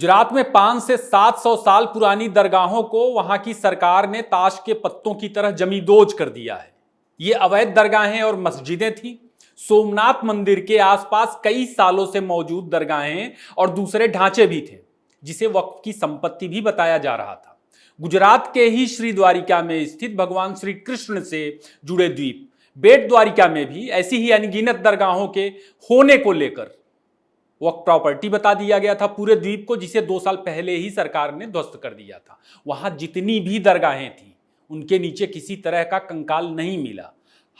गुजरात में 500 से 700 साल पुरानी दरगाहों को वहां की सरकार ने ताश के पत्तों की तरह जमींदोज कर दिया है। ये अवैध दरगाहें और मस्जिदें थीं। सोमनाथ मंदिर के आसपास कई सालों से मौजूद दरगाहें और दूसरे ढांचे भी थे, जिसे वक्फ की संपत्ति भी बताया जा रहा था। गुजरात के ही श्री द्वारिका में स्थित भगवान श्री कृष्ण से जुड़े द्वीप बेट द्वारिका में भी ऐसी ही अनगिनत दरगाहों के होने को लेकर वक्फ प्रॉपर्टी बता दिया गया था पूरे द्वीप को, जिसे 2 साल पहले ही सरकार ने ध्वस्त कर दिया था। वहां जितनी भी दरगाहें थी उनके नीचे किसी तरह का कंकाल नहीं मिला।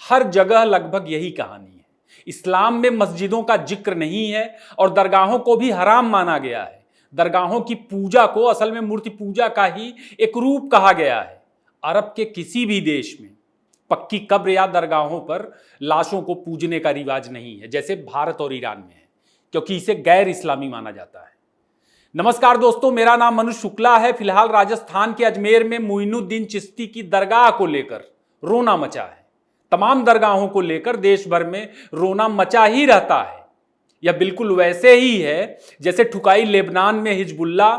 हर जगह लगभग यही कहानी है। इस्लाम में मस्जिदों का जिक्र नहीं है और दरगाहों को भी हराम माना गया है। दरगाहों की पूजा को असल में मूर्ति पूजा का ही एक रूप कहा गया है। अरब के किसी भी देश में पक्की कब्र या दरगाहों पर लाशों को पूजने का रिवाज नहीं है, जैसे भारत और ईरान में है, क्योंकि इसे गैर इस्लामी माना जाता है। नमस्कार दोस्तों, मेरा नाम मनुष शुक्ला है। फिलहाल राजस्थान के अजमेर में मोइनुद्दीन चिश्ती की दरगाह को लेकर रोना मचा है। तमाम दरगाहों को लेकर देश भर में रोना मचा ही रहता है। यह बिल्कुल वैसे ही है जैसे ठुकाई लेबनान में हिजबुल्ला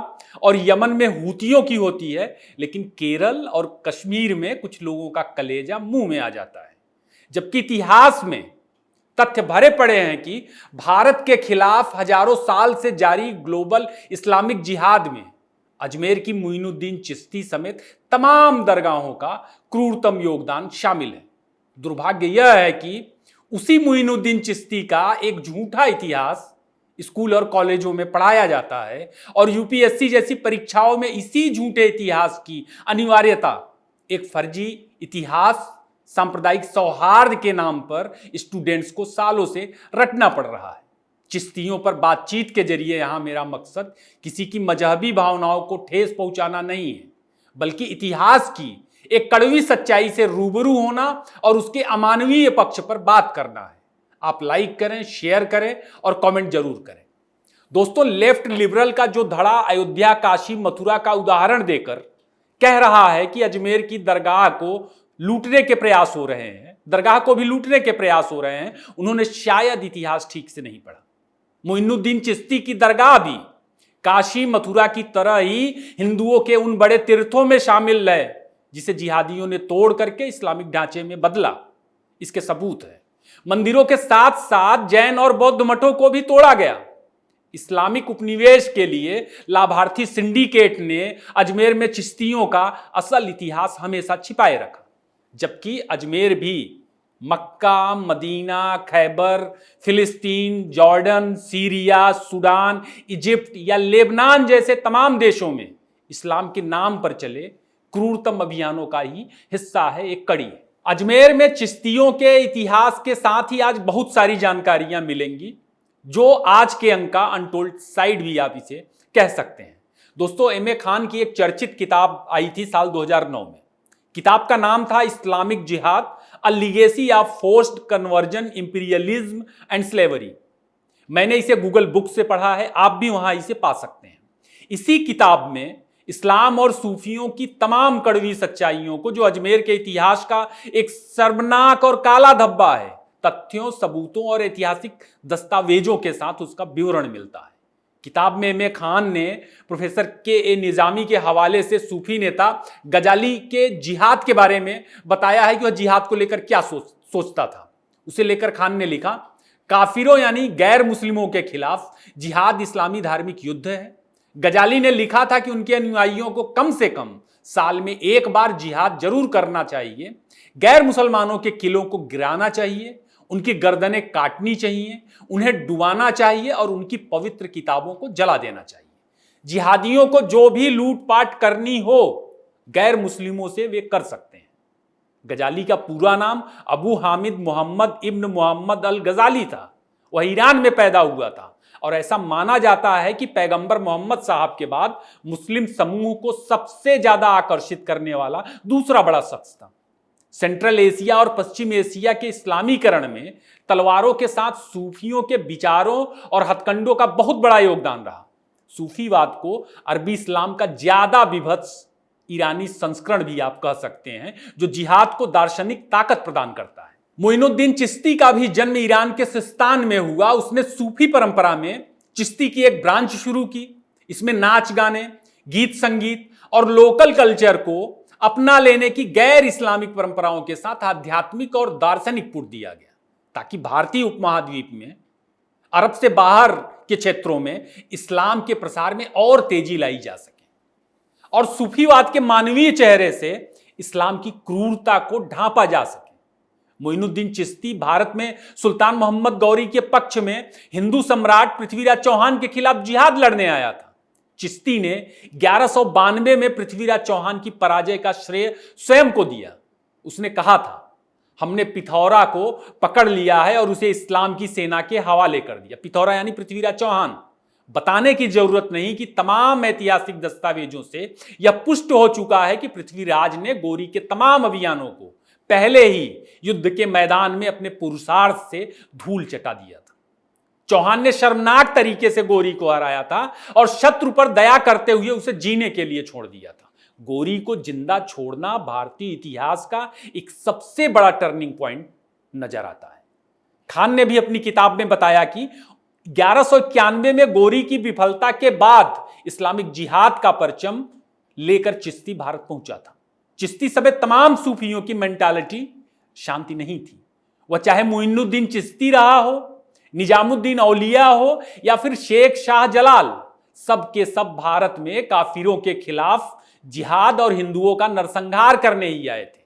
और यमन में हूतियों की होती है, लेकिन केरल और कश्मीर में कुछ लोगों का कलेजा मुंह में आ जाता है। जबकि इतिहास में तथ्य भरे पड़े हैं कि भारत के खिलाफ हजारों साल से जारी ग्लोबल इस्लामिक जिहाद में अजमेर की मोइनुद्दीन चिश्ती समेत तमाम दरगाहों का क्रूरतम योगदान शामिल है। दुर्भाग्य यह है कि उसी मोइनुद्दीन चिश्ती का एक झूठा इतिहास स्कूल और कॉलेजों में पढ़ाया जाता है और यूपीएससी जैसी परीक्षाओं में इसी झूठे इतिहास की अनिवार्यता एक फर्जी इतिहास सांप्रदायिक सौहार्द के नाम पर स्टूडेंट्स को सालों से रटना पड़ रहा है। चिश्तियों पर बातचीत के जरिए यहां मेरा मकसद किसी की मजहबी भावनाओं को ठेस पहुंचाना नहीं है, बल्कि इतिहास की एक कड़वी सच्चाई से रूबरू होना और उसके अमानवीय पक्ष पर बात करना है। आप लाइक करें, शेयर करें और कमेंट जरूर करें। दोस्तों, लेफ्ट लिबरल का जो धड़ा अयोध्या, काशी, मथुरा का उदाहरण देकर कह रहा है कि अजमेर की दरगाह को लूटने के प्रयास हो रहे हैं, दरगाह को भी लूटने के प्रयास हो रहे हैं, उन्होंने शायद इतिहास ठीक से नहीं पढ़ा। मोइनुद्दीन चिश्ती की दरगाह भी काशी, मथुरा की तरह ही हिंदुओं के उन बड़े तीर्थों में शामिल है जिसे जिहादियों ने तोड़ करके इस्लामिक ढांचे में बदला। इसके सबूत है। मंदिरों के साथ साथ जैन और बौद्ध मठों को भी तोड़ा गया। इस्लामिक उपनिवेश के लिए लाभार्थी सिंडिकेट ने अजमेर में चिश्तियों का असल इतिहास हमेशा छिपाए रखा, जबकि अजमेर भी मक्का, मदीना, खैबर, फिलिस्तीन, जॉर्डन, सीरिया, सूडान, इजिप्ट या लेबनान जैसे तमाम देशों में इस्लाम के नाम पर चले क्रूरतम अभियानों का ही हिस्सा है, एक कड़ी है। अजमेर में चिश्तियों के इतिहास के साथ ही आज बहुत सारी जानकारियां मिलेंगी, जो आज के अंक का अनटोल्ड साइड भी आप इसे कह सकते हैं। दोस्तों, एम.ए. खान की एक चर्चित किताब आई थी साल 2009 में। किताब का नाम था Islamic jihad, a legacy of forced conversion, imperialism and slavery. मैंने इसे गूगल बुक से पढ़ा है, आप भी वहां इसे पा सकते हैं। इसी किताब में इस्लाम और सूफियों की तमाम कड़वी सच्चाइयों को, जो अजमेर के इतिहास का एक शर्मनाक और काला धब्बा है, तथ्यों, सबूतों और ऐतिहासिक दस्तावेजों के साथ उसका विवरण मिलता है। किताब में एम.ए. खान ने प्रोफेसर के.ए. निजामी के हवाले से सूफी नेता गजाली के जिहाद के बारे में बताया है कि वह जिहाद को लेकर क्या सोचता था। उसे लेकर खान ने लिखा, काफिरों यानी गैर मुस्लिमों के खिलाफ जिहाद इस्लामी धार्मिक युद्ध है। गजाली ने लिखा था कि उनके अनुयायियों को कम से कम साल में एक बार जिहाद जरूर करना चाहिए। गैर मुसलमानों के किलों को गिराना चाहिए, उनकी गर्दनें काटनी चाहिए, उन्हें डुबाना चाहिए और उनकी पवित्र किताबों को जला देना चाहिए। जिहादियों को जो भी लूटपाट करनी हो गैर मुस्लिमों से वे कर सकते हैं। गजाली का पूरा नाम अबू हामिद मोहम्मद इब्न मोहम्मद अल गजाली था। वह ईरान में पैदा हुआ था और ऐसा माना जाता है कि पैगंबर मोहम्मद साहब के बाद मुस्लिम समूह को सबसे ज्यादा आकर्षित करने वाला दूसरा बड़ा शख्स था। सेंट्रल एशिया और पश्चिम एशिया के इस्लामीकरण में तलवारों के साथ सूफियों के विचारों और हथकंडों का बहुत बड़ा योगदान रहा। सूफीवाद को अरबी इस्लाम का ज्यादा विभत्स ईरानी संस्करण भी आप कह सकते हैं, जो जिहाद को दार्शनिक ताकत प्रदान करता है। मोइनुद्दीन चिश्ती का भी जन्म ईरान के सिस्तान में हुआ। उसने सूफी परंपरा में चिश्ती की एक ब्रांच शुरू की। इसमें नाच गाने, गीत संगीत और लोकल कल्चर को अपना लेने की गैर इस्लामिक परंपराओं के साथ आध्यात्मिक और दार्शनिक पुट दिया गया, ताकि भारतीय उपमहाद्वीप में अरब से बाहर के क्षेत्रों में इस्लाम के प्रसार में और तेजी लाई जा सके और सूफीवाद के मानवीय चेहरे से इस्लाम की क्रूरता को ढांपा जा सके। मोइनुद्दीन चिश्ती भारत में सुल्तान मोहम्मद गौरी के पक्ष में हिंदू सम्राट पृथ्वीराज चौहान के खिलाफ जिहाद लड़ने आया था। चिश्ती ने 1192 में पृथ्वीराज चौहान की पराजय का श्रेय स्वयं को दिया। उसने कहा था, हमने पिथौरा को पकड़ लिया है और उसे इस्लाम की सेना के हवाले कर दिया। पिथौरा यानी पृथ्वीराज चौहान। बताने की जरूरत नहीं कि तमाम ऐतिहासिक दस्तावेजों से यह पुष्ट हो चुका है कि पृथ्वीराज ने गोरी के तमाम अभियानों को पहले ही युद्ध के मैदान में अपने पुरुषार्थ से धूल चटा दिया था। चौहान ने शर्मनाक तरीके से गोरी को हराया था और शत्रु पर दया करते हुए उसे जीने के लिए छोड़ दिया था। गोरी को जिंदा छोड़ना भारतीय इतिहास का एक सबसे बड़ा टर्निंग पॉइंट नजर आता है। खान ने भी अपनी किताब में बताया कि 1191 में गोरी की विफलता के बाद इस्लामिक जिहाद का परचम लेकर चिश्ती भारत पहुंचा था। चिश्ती समेत तमाम सूफियों की मेंटालिटी शांति नहीं थी। वह चाहे मोइनुद्दीन चिश्ती रहा हो, निजामुद्दीन औलिया हो या फिर शेख शाह जलाल, सब के सब भारत में काफिरों के खिलाफ जिहाद और हिंदुओं का नरसंहार करने ही आए थे।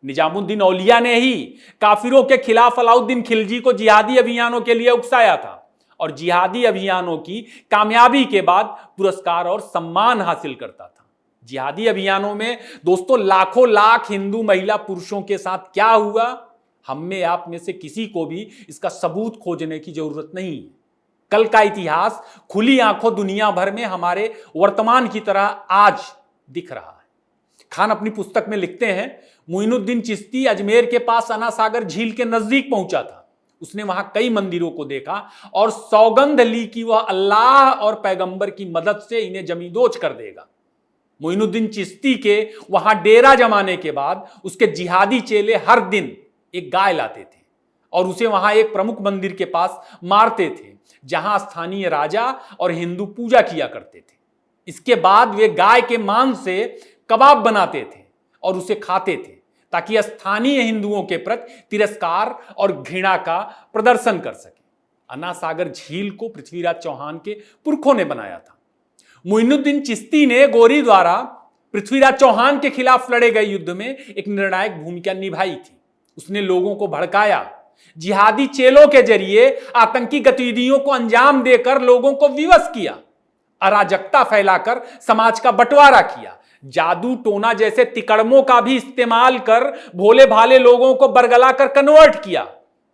निजामुद्दीन औलिया ने ही काफिरों के खिलाफ अलाउद्दीन खिलजी को जिहादी अभियानों के लिए उकसाया था और जिहादी अभियानों की कामयाबी के बाद पुरस्कार और सम्मान हासिल करता था। जिहादी अभियानों में दोस्तों लाखों लाख हिंदू महिला पुरुषों के साथ क्या हुआ, हम में आप में से किसी को भी इसका सबूत खोजने की जरूरत नहीं है। कल का इतिहास खुली आंखों दुनिया भर में हमारे वर्तमान की तरह आज दिख रहा है। खान अपनी पुस्तक में लिखते हैं, मोइनुद्दीन चिश्ती अजमेर के पास अना सागर झील के नजदीक पहुंचा था। उसने वहां कई मंदिरों को देखा और सौगंध ली कि वह अल्लाह और पैगंबर की मदद से इन्हें जमींदोज कर देगा। मोइनुद्दीन चिश्ती के वहां डेरा जमाने के बाद उसके जिहादी चेले हर दिन एक गाय लाते थे और उसे वहां एक प्रमुख मंदिर के पास मारते थे, जहां स्थानीय राजा और हिंदू पूजा किया करते थे। इसके बाद वे गाय के मांस से कबाब बनाते थे और उसे खाते थे, ताकि स्थानीय हिंदुओं के प्रति तिरस्कार और घृणा का प्रदर्शन कर सके। अन्ना सागर झील को पृथ्वीराज चौहान के पुरखों ने बनाया था। मोइनुद्दीन चिश्ती ने गोरी द्वारा पृथ्वीराज चौहान के खिलाफ लड़े गए युद्ध में एक निर्णायक भूमिका निभाई थी। उसने लोगों को भड़काया, जिहादी चेलों के जरिए आतंकी गतिविधियों को अंजाम देकर लोगों को विवश किया, अराजकता फैलाकर समाज का बंटवारा किया, जादू टोना जैसे तिकड़मों का भी इस्तेमाल कर भोले भाले लोगों को बरगला कर कन्वर्ट किया।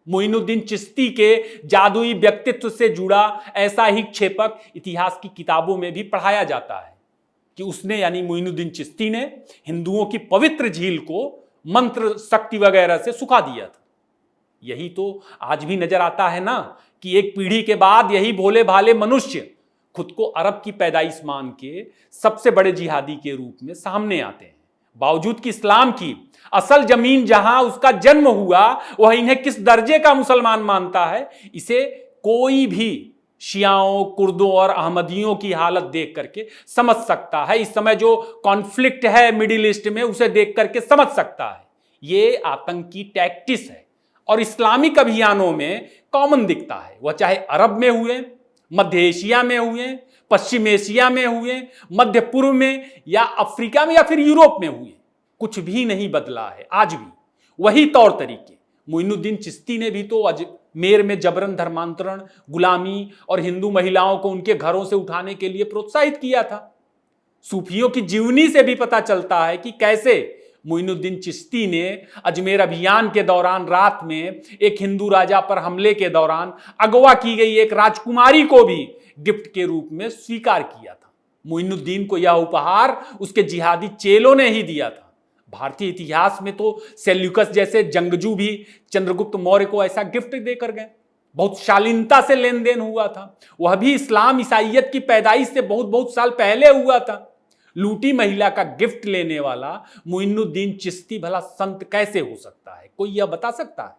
मोइनुद्दीन चिश्ती के जादुई व्यक्तित्व से जुड़ा ऐसा ही क्षेपक इतिहास की किताबों में भी पढ़ाया जाता है कि उसने यानी मोइनुद्दीन चिश्ती ने हिंदुओं की पवित्र झील को मंत्र शक्ति वगैरह से सुखा दिया था। यही तो आज भी नजर आता है ना कि एक पीढ़ी के बाद यही भोले भाले मनुष्य खुद को अरब की पैदाइश मान के सबसे बड़े जिहादी के रूप में सामने आते हैं। बावजूद कि इस्लाम की असल जमीन जहां उसका जन्म हुआ वह इन्हें किस दर्जे का मुसलमान मानता है, इसे कोई भी शियाओं, कुर्दों और अहमदियों की हालत देख करके समझ सकता है। इस समय जो कॉन्फ्लिक्ट है मिडिल ईस्ट में, उसे देख करके समझ सकता है ये आतंकी टैक्टिस है और इस्लामिक अभियानों में कॉमन दिखता है। वह चाहे अरब में हुए, मध्य एशिया में हुए, पश्चिम एशिया में हुए, मध्य पूर्व में या अफ्रीका में या फिर यूरोप में हुए, कुछ भी नहीं बदला है। आज भी वही तौर तरीके। मोइनुद्दीन चिश्ती ने भी तो अजमेर में जबरन धर्मांतरण, गुलामी और हिंदू महिलाओं को उनके घरों से उठाने के लिए प्रोत्साहित किया था। सूफियों की जीवनी से भी पता चलता है कि कैसे मोइनुद्दीन चिश्ती ने अजमेर अभियान के दौरान रात में एक हिंदू राजा पर हमले के दौरान अगवा की गई एक राजकुमारी को भी गिफ्ट के रूप में स्वीकार किया था। मोइनुद्दीन को यह उपहार उसके जिहादी चेलों ने ही दिया था। भारतीय इतिहास में तो सेल्यूकस जैसे जंगजू भी चंद्रगुप्त मौर्य को ऐसा गिफ्ट देकर गए। बहुत शालीनता से लेन देन हुआ था। वह भी इस्लाम ईसाइयत की पैदाइश से बहुत बहुत साल पहले हुआ था। लूटी महिला का गिफ्ट लेने वाला मोइनुद्दीन चिश्ती भला संत कैसे हो सकता है? कोई यह बता सकता है?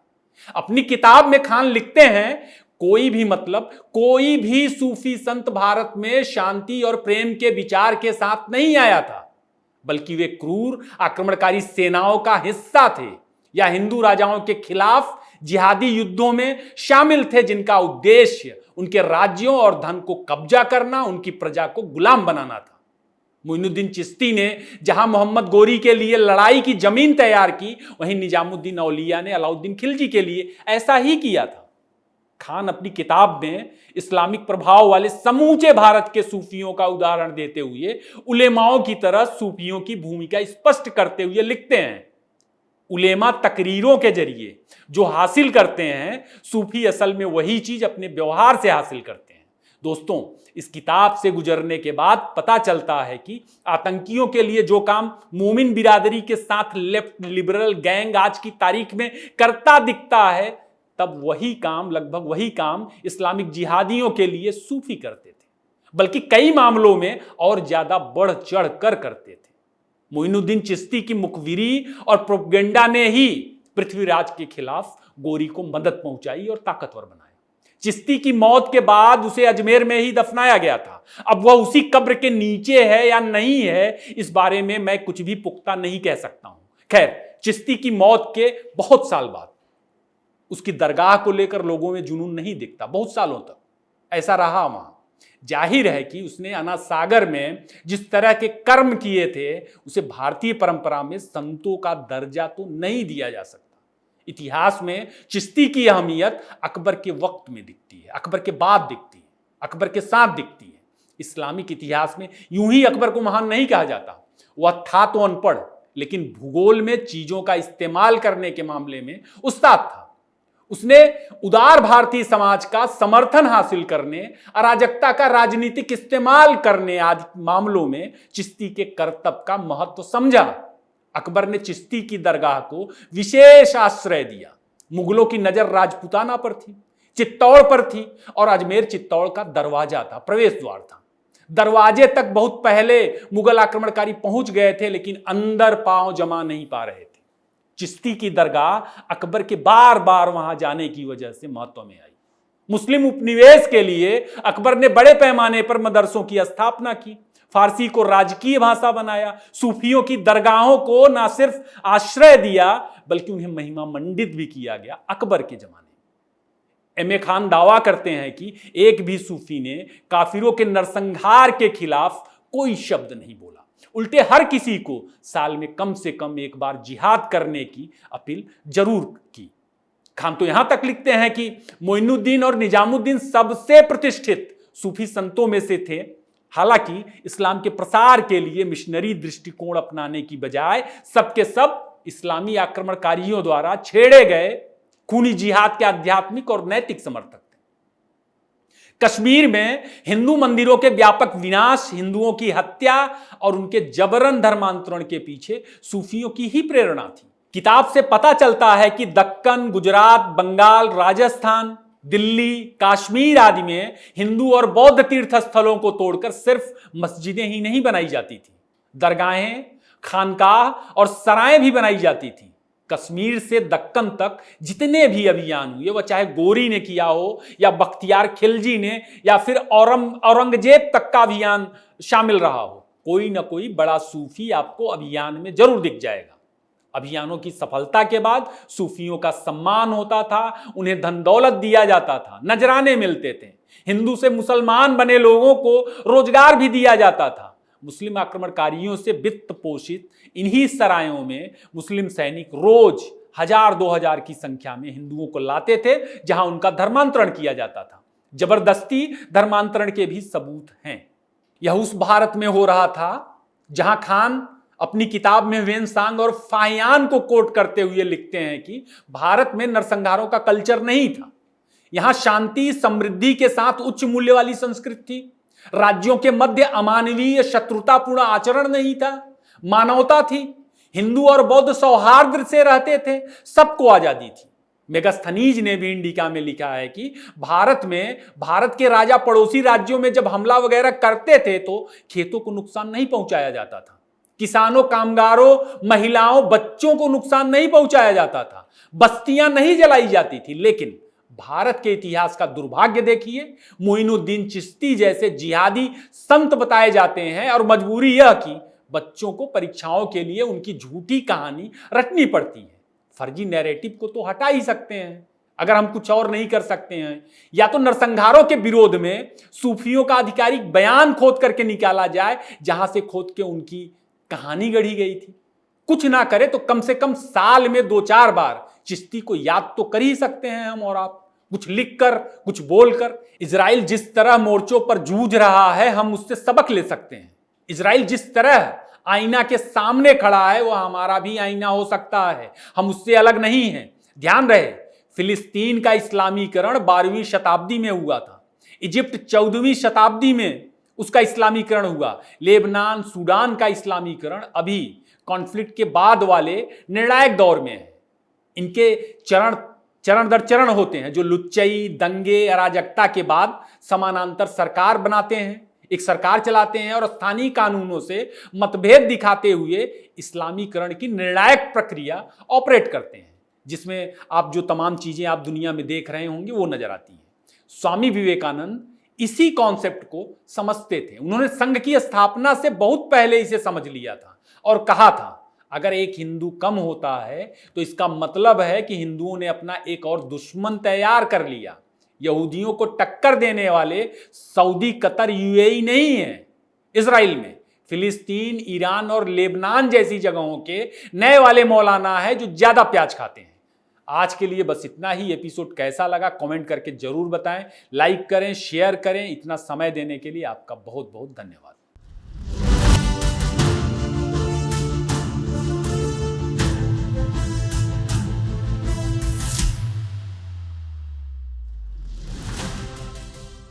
अपनी किताब में खान लिखते हैं, कोई भी मतलब कोई भी सूफी संत भारत में शांति और प्रेम के विचार के साथ नहीं आया था, बल्कि वे क्रूर आक्रमणकारी सेनाओं का हिस्सा थे या हिंदू राजाओं के खिलाफ जिहादी युद्धों में शामिल थे, जिनका उद्देश्य उनके राज्यों और धन को कब्जा करना, उनकी प्रजा को गुलाम बनाना था। मोइनुद्दीन चिश्ती ने जहां मोहम्मद गोरी के लिए लड़ाई की जमीन तैयार की, वहीं निजामुद्दीन औलिया ने अलाउद्दीन खिलजी के लिए ऐसा ही किया था। खान अपनी किताब में इस्लामिक प्रभाव वाले समूचे भारत के सूफियों का उदाहरण देते हुए उलेमाओं की तरह सूफियों की भूमिका स्पष्ट करते हुए लिखते हैं, उलेमा तकरीरों के जरिए जो हासिल करते हैं, सूफी असल में वही चीज अपने व्यवहार से हासिल करते हैं। दोस्तों, इस किताब से गुजरने के बाद पता चलता है कि आतंकियों के लिए जो काम मोमिन बिरादरी के साथ लेफ्ट लिबरल गैंग आज की तारीख में करता दिखता है, तब वही काम, लगभग वही काम इस्लामिक जिहादियों के लिए सूफी करते थे, बल्कि कई मामलों में और ज्यादा बढ़ चढ़ कर करते थे। मोइनुद्दीन चिश्ती की मुखबिरी और प्रोपेगेंडा ने ही पृथ्वीराज के खिलाफ गोरी को मदद पहुंचाई और ताकतवर बनाया। चिश्ती की मौत के बाद उसे अजमेर में ही दफनाया गया था। अब वह उसी कब्र के नीचे है या नहीं है, इस बारे में मैं कुछ भी पुख्ता नहीं कह सकता हूं। खैर, चिश्ती की मौत के बहुत साल बाद उसकी दरगाह को लेकर लोगों में जुनून नहीं दिखता, बहुत सालों तक ऐसा रहा वहां। जाहिर है कि उसने अनाथ सागर में जिस तरह के कर्म किए थे, उसे भारतीय परंपरा में संतों का दर्जा तो नहीं दिया जा सकता। इतिहास में चिश्ती की अहमियत अकबर के वक्त में दिखती है, अकबर के बाद दिखती है, अकबर के साथ दिखती है। इस्लामिक इतिहास में यूं ही अकबर को महान नहीं कहा जाता। वह था तो अनपढ़, लेकिन भूगोल में चीजों का इस्तेमाल करने के मामले में उस्ताद था। उसने उदार भारतीय समाज का समर्थन हासिल करने, अराजकता का राजनीतिक इस्तेमाल करने आदि मामलों में चिश्ती के करतब का महत्व समझा। अकबर ने चिश्ती की दरगाह को विशेष आश्रय दिया। मुगलों की नजर राजपुताना पर थी, चित्तौड़ पर थी, और अजमेर चित्तौड़ का दरवाजा था, प्रवेश द्वार था। दरवाजे तक बहुत पहले मुगल आक्रमणकारी पहुंच गए थे, लेकिन अंदर पांव जमा नहीं पा रहे थे। चिश्ती की दरगाह अकबर के बार बार वहां जाने की वजह से महत्व में आई। मुस्लिम उपनिवेश के लिए अकबर ने बड़े पैमाने पर मदरसों की स्थापना की, फारसी को राजकीय भाषा बनाया, सूफियों की दरगाहों को न सिर्फ आश्रय दिया बल्कि उन्हें महिमा मंडित भी किया गया। अकबर के जमाने में एम ए खान दावा करते हैं कि एक भी सूफी ने काफिरों के नरसंहार के खिलाफ कोई शब्द नहीं बोला, उल्टे हर किसी को साल में कम से कम एक बार जिहाद करने की अपील जरूर की। खान तो यहां तक लिखते हैं कि मोइनुद्दीन और निजामुद्दीन सबसे प्रतिष्ठित सूफी संतों में से थे। हालांकि इस्लाम के प्रसार के लिए मिशनरी दृष्टिकोण अपनाने की बजाय सबके सब इस्लामी आक्रमणकारियों द्वारा छेड़े गए खूनी जिहाद के आध्यात्मिक और नैतिक समर्थक थे। कश्मीर में हिंदू मंदिरों के व्यापक विनाश, हिंदुओं की हत्या और उनके जबरन धर्मांतरण के पीछे सूफियों की ही प्रेरणा थी। किताब से पता चलता है कि दक्कन, गुजरात, बंगाल, राजस्थान, दिल्ली, कश्मीर आदि में हिंदू और बौद्ध तीर्थ स्थलों को तोड़कर सिर्फ मस्जिदें ही नहीं बनाई जाती थी, दरगाहें, खानकाह और सराएं भी बनाई जाती थी। कश्मीर से दक्कन तक जितने भी अभियान हुए, वह चाहे गोरी ने किया हो या बख्तियार खिलजी ने या फिर औरंगजेब तक का अभियान शामिल रहा हो, कोई ना कोई बड़ा सूफी आपको अभियान में जरूर दिख जाएगा। अभियानों की सफलता के बाद सूफियों का सम्मान होता था, उन्हें धन दौलत दिया जाता था, नजराने मिलते थे, हिंदू से मुसलमान बने लोगों को रोजगार भी दिया जाता था। मुस्लिम आक्रमणकारियों से वित्त पोषित इन्हीं सरायों में मुस्लिम सैनिक रोज 1000-2000 की संख्या में हिंदुओं को लाते थे, जहां उनका धर्मांतरण किया जाता था। जबरदस्ती धर्मांतरण के भी सबूत हैं। यह उस भारत में हो रहा था जहां खान अपनी किताब में वेनसांग और फाहियान को कोट करते हुए लिखते हैं कि भारत में नरसंहारों का कल्चर नहीं था। यहां शांति, समृद्धि के साथ उच्च मूल्य वाली संस्कृति थी। राज्यों के मध्य अमानवीय, शत्रुतापूर्ण आचरण नहीं था, मानवता थी। हिंदू और बौद्ध सौहार्द से रहते थे, सबको आजादी थी। मेगास्थनीज ने भी इंडिका में लिखा है कि भारत के राजा पड़ोसी राज्यों में जब हमला वगैरह करते थे तो खेतों को नुकसान नहीं पहुंचाया जाता था, किसानों, कामगारों, महिलाओं, बच्चों को नुकसान नहीं पहुंचाया जाता था, बस्तियां नहीं जलाई जाती थी। लेकिन भारत के इतिहास का दुर्भाग्य देखिए, मोइनुद्दीन चिश्ती जैसे जिहादी संत बताए जाते हैं और मजबूरी यह कि बच्चों को परीक्षाओं के लिए उनकी झूठी कहानी रटनी पड़ती है। फर्जी नैरेटिव को तो हटा ही सकते हैं अगर हम कुछ और नहीं कर सकते हैं, या तो नरसंहारों के विरोध में सूफियों का आधिकारिक बयान खोद करके निकाला जाए जहां से खोद के उनकी कहानी गढ़ी गई थी। कुछ ना करे तो कम से कम साल में 2-4 बार चिश्ती को याद तो कर ही सकते हैं हम और आप, कुछ लिखकर, कुछ बोलकर। इजराइल जिस तरह मोर्चों पर जूझ रहा है हम उससे सबक ले सकते हैं। इजराइल जिस तरह आईना के सामने खड़ा है वह हमारा भी आईना हो सकता है, हम उससे अलग नहीं हैं। ध्यान रहे, फिलिस्तीन का इस्लामीकरण 12वीं शताब्दी में हुआ था, इजिप्ट 14वीं शताब्दी में उसका इस्लामीकरण हुआ, लेबनान सूडान का इस्लामीकरण अभी कॉन्फ्लिक्ट के बाद वाले निर्णायक दौर में है। इनके चरण दर चरण होते हैं जो लुच्चई, दंगे, अराजकता के बाद समानांतर सरकार बनाते हैं, एक सरकार चलाते हैं और स्थानीय कानूनों से मतभेद दिखाते हुए इस्लामीकरण की निर्णायक प्रक्रिया ऑपरेट करते हैं, जिसमें आप जो तमाम चीजें आप दुनिया में देख रहे होंगे वो नजर आती हैं। स्वामी विवेकानंद इसी कॉन्सेप्ट को समझते थे। उन्होंने संघ की स्थापना से बहुत पहले इसे समझ लिया था और कहा था, अगर एक हिंदू कम होता है तो इसका मतलब है कि हिंदुओं ने अपना एक और दुश्मन तैयार कर लिया। यहूदियों को टक्कर देने वाले सऊदी, कतर, यूएई नहीं है। इजराइल में फिलिस्तीन, ईरान और लेबनान जैसी जगहों के नए वाले मौलाना है जो ज्यादा प्याज खाते हैं। आज के लिए बस इतना ही। एपिसोड कैसा लगा कमेंट करके जरूर बताएं, लाइक करें, शेयर करें। इतना समय देने के लिए आपका बहुत बहुत धन्यवाद।